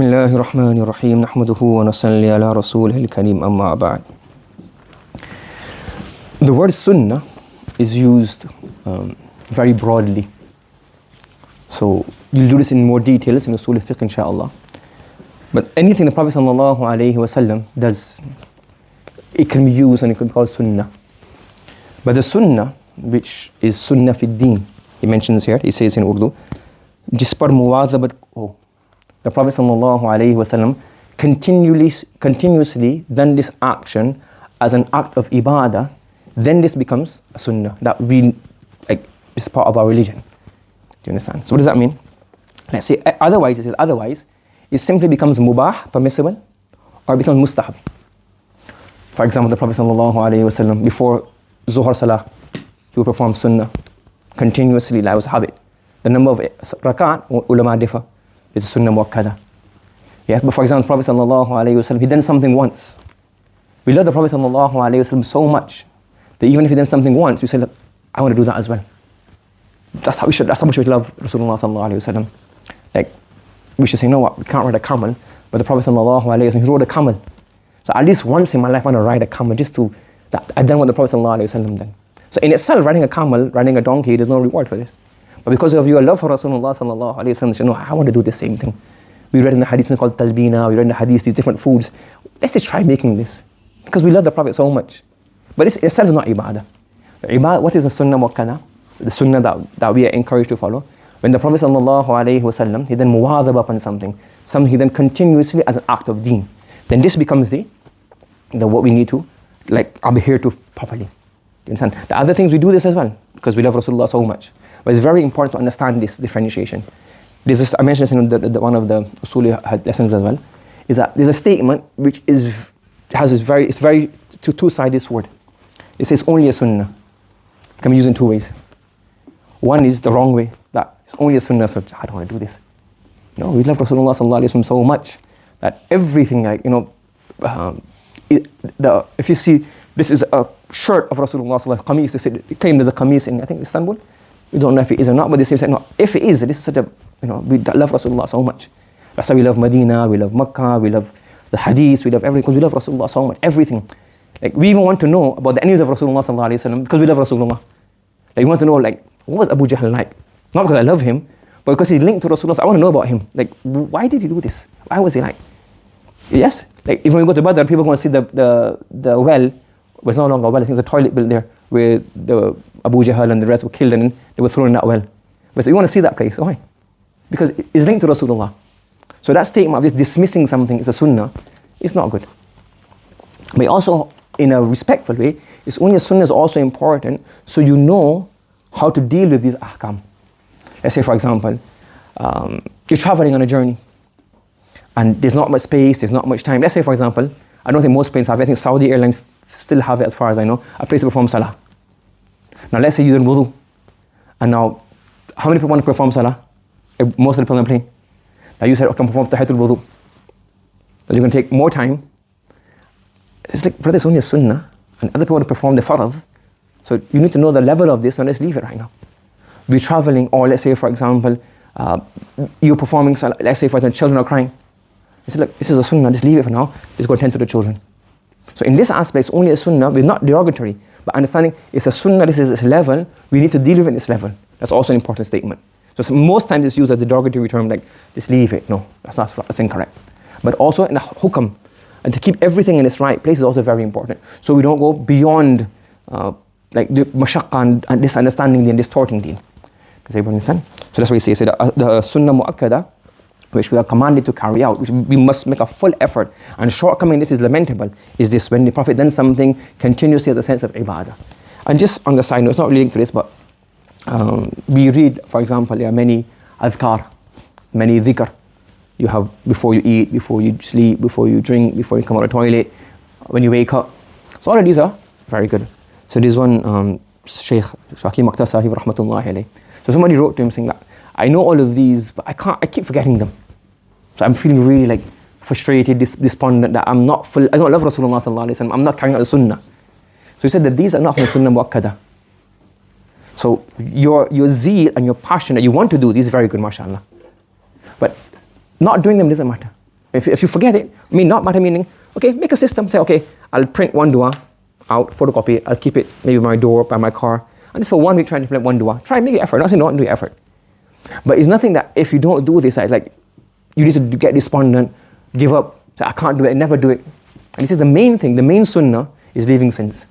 بسم الله الرحمن الرحيم نحمده ونصلي على رسوله الكريم أما بعد. The word Sunnah is used very broadly. So you'll do this in more details in Usul al-Fiqh inshaAllah. But anything the Prophet sallallahu alaihi wasallam does, it can be used and it can be called Sunnah. But the Sunnah, which is Sunnah fi Deen, he mentions here, he says in Urdu, जिस पर मुवाज़बत हो. The Prophet sallallahu alaihi wasallam continuously done this action as an act of ibadah, then this becomes a sunnah that we like is part of our religion. Do you understand? So what does that mean? Let's say otherwise it simply becomes mubah, permissible, or it becomes mustahab. For example, the Prophet sallallahu alaihi wasallam before Zuhr Salah, he would perform sunnah continuously, that was habit. The number of rakat, ulama differ. It's a sunnah muakkada. Yes, but for example, the Prophet sallallahu alaihi wasallam, he done something once. We love the Prophet sallallahu alaihi wasallam so much that even if he done something once, we say, look, I want to do that as well. That's how much we love Rasulullah sallallahu alaihi wasallam. Like, we should say, you know what, we can't ride a camel, but the Prophet sallallahu alaihi wasallam, he rode a camel. So at least once in my life, I want to ride a camel just to, that I done what the Prophet sallallahu alaihi wasallam done. So in itself, riding a camel, riding a donkey, there's no reward for this. But because of your love for Rasulullah sallallahu alaihi wasallam, you say, no, I want to do the same thing. We read in the hadith called talbina, we read in the hadith these different foods. Let's just try making this. Because we love the Prophet so much. But it's itself is not ibadah. Ibadah, what is the sunnah muakkada? The sunnah that we are encouraged to follow. When the Prophet sallallahu alaihi wasallam, he then muwadhab upon something he then continuously as an act of deen. Then this becomes the what we need to like adhere to properly. You understand? The other things we do this as well because we love Rasulullah so much. But it's very important to understand this differentiation. This is, I mentioned this in one of the Usuli lessons as well, is that there's a statement which has this very two-sided sword. It says only a sunnah. It can be used in two ways. One is the wrong way, that it's only a sunnah, so I don't want to do this. No, we love Rasulullah sallallahu alaihi wasallam so much that everything, like, you know, if you see, this is a shirt of Rasulullah sallallahu alaihi wasallam, they claim there's a qamis in, I think, Istanbul. We don't know if it is or not, but they say, no, if it is, this is such a, you know, we love Rasulullah so much. That's why we love Medina, we love Makkah, we love the hadith, we love everything, because we love Rasulullah so much, everything. Like, we even want to know about the enemies of Rasulullah sallallahu alaihi wasallam because we love Rasulullah. Like, we want to know, like, what was Abu Jahl like? Not because I love him, but because he's linked to Rasulullah. So I want to know about him. Like, why did he do this? Why was he like? Yes, like, if when we go to Badr, people go and see the well, it's no longer a well, I think there's a toilet built there where the Abu Jahl and the rest were killed and they were thrown in that well. But so you want to see that place, why? Because it's linked to Rasulullah. So that statement of just dismissing something as a sunnah is not good. But also, in a respectful way, it's only a sunnah is also important so you know how to deal with these ahkam. Let's say, for example, you're traveling on a journey and there's not much space, there's not much time. Let's say, for example, I don't think most planes have it. I think Saudi Airlines still have it, as far as I know, a place to perform salah. Now let's say you're in wudu, and now how many people want to perform salah? Most of the people on the plane. Now you said, okay, perform tahiyatul wudu. That you're going to take more time. It's like, brother, it's only a sunnah, and other people want to perform the farad. So you need to know the level of this, and let's leave it right now. We're traveling, or let's say, for example, you're performing salah, let's say, for example, children are crying. You say, look, this is a sunnah, just leave it for now, let's go attend to the children. So in this aspect, it's only a sunnah, we're not derogatory, but understanding it's a sunnah, this is its level, we need to deal with it at this level. That's also an important statement. So most times it's used as a derogatory term, like, just leave it. No, that's incorrect. But also in the hukam, and to keep everything in its right place is also very important. So we don't go beyond like the mashaqqa and misunderstanding and distorting deen. Does everyone understand? So that's why he says the sunnah mu'akkada, which we are commanded to carry out, which we must make a full effort, and shortcoming this is lamentable, is this: when the Prophet done something continuously as a sense of ibadah. And just on the side note, it's not relating to this, but we read, for example, there are many adhkar, many dhikr. You have before you eat, before you sleep, before you drink, before you come out of the toilet, when you wake up. So all of these are very good. So this one, Shaykh Hakim Akhtar Sahib rahmatullahi alayhi. So somebody wrote to him saying that, I know all of these, but I keep forgetting them. So I'm feeling really like frustrated, despondent that I don't love Rasulullah sallallahu alaihi wasallam, I'm not carrying out the sunnah. So he said that these are not from the sunnah muakkada. So your zeal and your passion that you want to do, these are very good, mashallah. But not doing them doesn't matter. If you forget it, not matter meaning, okay, make a system. Say, okay, I'll print one dua out, photocopy it, I'll keep it maybe by my door, by my car, and just for 1 week try to implement one dua. Try and make it effort. I'm not saying don't do effort. But it's nothing that if you don't do this, it's like you need to get despondent, give up, say, I can't do it, never do it. And this is the main thing, the main sunnah is leaving sins.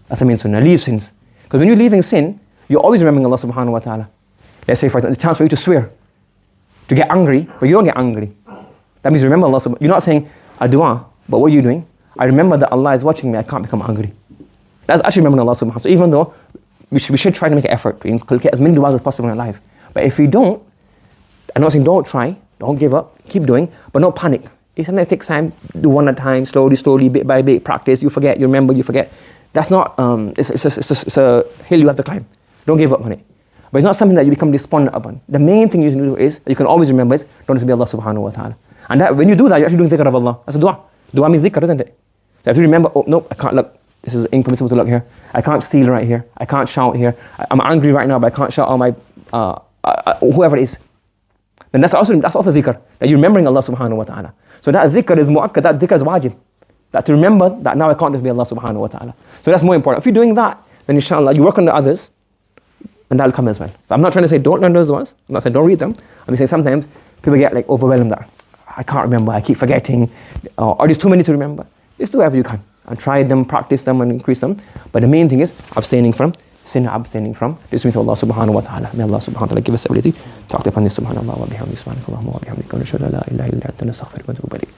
That's the main sunnah, leave sins. Because when you're leaving sin, you're always remembering Allah subhanahu wa ta'ala. Let's say for example, the chance for you to swear, to get angry, but you don't get angry. That means remember Allah subhanahu wa ta'ala. You're not saying a dua, but what are you doing? I remember that Allah is watching me, I can't become angry. That's actually remembering Allah subhanahu wa ta'ala. So even though we should try to make an effort to inculcate as many du'as as possible in our life. But if we don't, I'm not saying don't try, don't give up, keep doing, but don't panic. It's something that takes time, do one at a time, slowly, bit by bit, practice, you forget, you remember, you forget. That's not, it's a hill you have to climb. Don't give up on it. But it's not something that you become despondent upon. The main thing you can do is, you can always remember is, don't to be Allah subhanahu wa ta'ala. And that, when you do that, you're actually doing dhikr of Allah. That's a dua. Dua means dhikr, isn't it? So if you remember, oh, no, I can't look. This is impermissible to look here. I can't steal right here. I can't shout here. I'm angry right now, but I can't shout on my, whoever it is. Then that's also dhikr. That you're remembering Allah subhanahu wa ta'ala. So that dhikr is mu'akkad, that dhikr is wajib. That to remember that now I can't be Allah subhanahu wa ta'ala. So that's more important. If you're doing that, then inshallah, you work on the others, and that'll come as well. So I'm not trying to say don't learn those ones. I'm not saying don't read them. I'm saying sometimes people get like overwhelmed that I can't remember, I keep forgetting, or there's too many to remember. Just do whatever you can. And try them, practice them, and increase them. But the main thing is abstaining from sin, abstaining from dismissing Allah subhanahu wa ta'ala. May Allah subhanahu wa ta'ala give us the ability to act upon this. Subhanallah wa bihamdihi, subhanakallahumma wa bihamdika, wa nashhadu an la ilaha illa anta, nastaghfiruka wa natubu ilayk.